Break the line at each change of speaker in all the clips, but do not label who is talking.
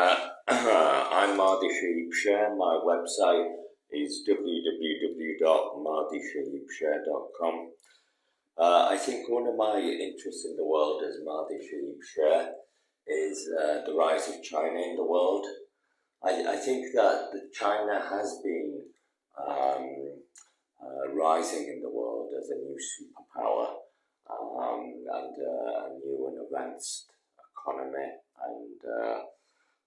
I'm Mahdi Shaheeb Sher. My website is www.mahdishaheebsher.com. I think one of my interests in the world as Mahdi Shaheeb Sher is the rise of China in the world. I think that China has been rising in the world as a new superpower and a new and advanced economy and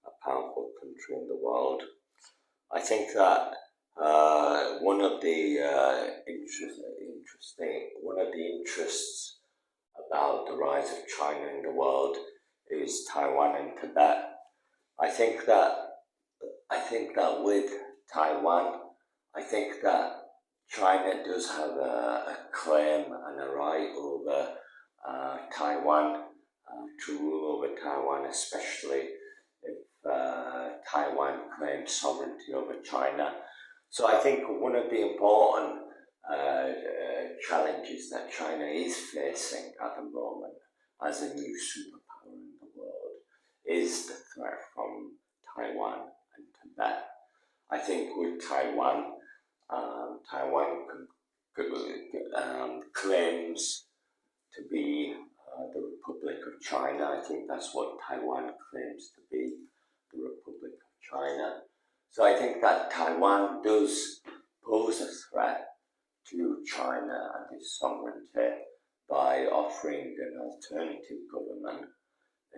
a powerful country in the world. I think that one of the interests about the rise of China in the world is Taiwan and Tibet. I think that with Taiwan, I think that China does have a claim and a right over Taiwan, to rule over Taiwan, especially if Taiwan claims sovereignty over China. So I think one of the important challenges that China is facing at the moment as a new superpower in the world is the threat from Taiwan and Tibet. I think with Taiwan, Taiwan claims to be the Republic of China. I think that's what Taiwan claims to be, the Republic of China. So I think that Taiwan does pose a threat to China and its sovereignty by offering an alternative government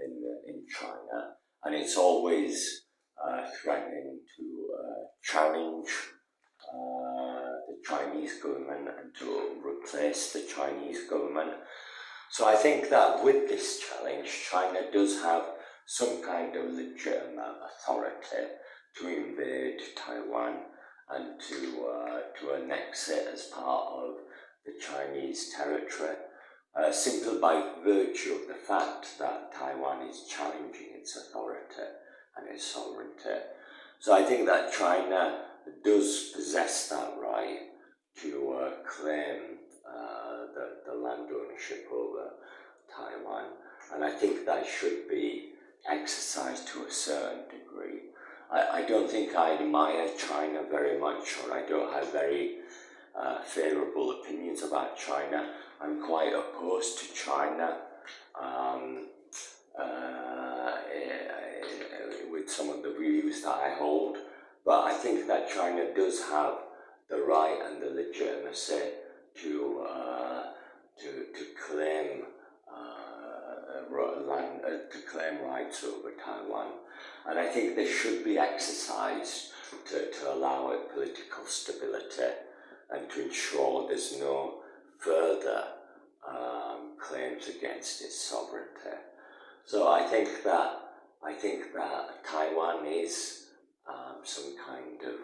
in China, and it's always threatening to challenge the Chinese government and to replace the Chinese government. So I think that with this challenge, China does have some kind of legitimate authority to invade Taiwan and to annex it as part of the Chinese territory, simply by virtue of the fact that Taiwan is challenging its authority and its sovereignty. So I think that China does possess that right to claim the land ownership over Taiwan, and I think that should be exercised to a certain degree. I don't think I admire China very much, or I don't have very favourable opinions about China. I'm quite opposed to China with some of the views that I hold, but I think that China does have the right and the legitimacy to claim land, to claim rights over Taiwan, and I think they should be exercised to allow it political stability and to ensure there's no further claims against its sovereignty. So I think that Taiwan is some kind of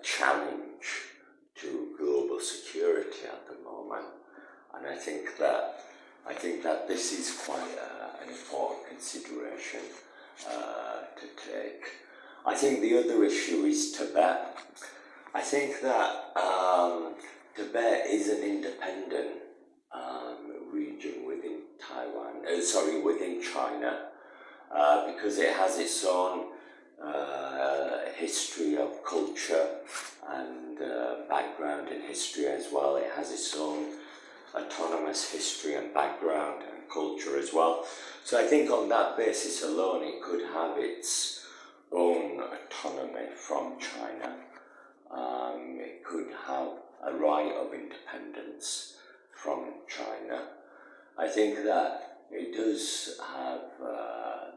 challenge to global security at the moment, and I think that this is quite an important consideration to take. I think the other issue is Tibet. I think that Tibet is an independent region within within China, because it has its own history of culture and background in history as well. It has its own autonomous history and background and culture as well. So I think on that basis alone it could have its own autonomy from China. It could have a right of independence from China. I think that it does have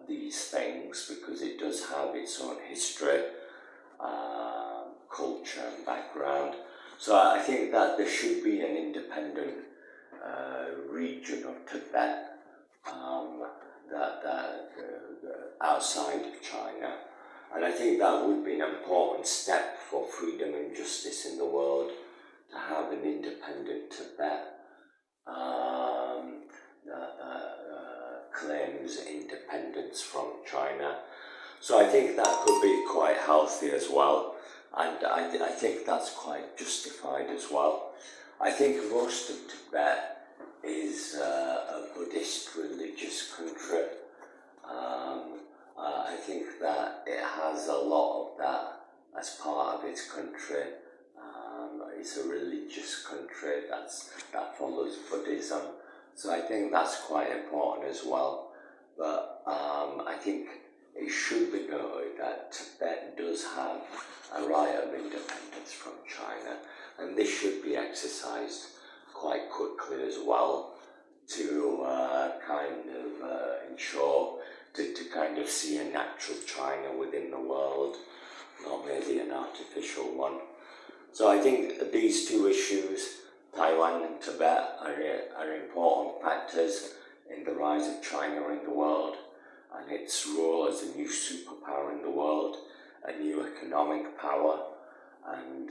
these things because it does have its own history, culture and background. So I think that there should be an independent region of Tibet outside of China, and I think that would be an important step for freedom and justice in the world, to have an independent Tibet that claims independence from China. So I think that could be quite healthy as well, and I think that's quite justified as well. I think most of Tibet is a Buddhist religious country. I think that it has a lot of that as part of its country. It's a religious country that follows Buddhism, so I think that's quite important as well. But I think it should be noted that Tibet does have a right of independence from China, and this should be exercised quite quickly as well to ensure to kind of see a natural China within the world, not maybe an artificial one. So I think these two issues, Taiwan and Tibet, are important factors in the rise of China in the world and its role as a new superpower in the world, a new economic power, and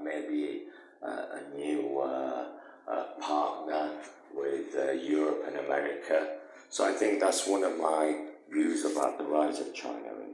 maybe a new partner with Europe and America. So I think that's one of my views about the rise of China in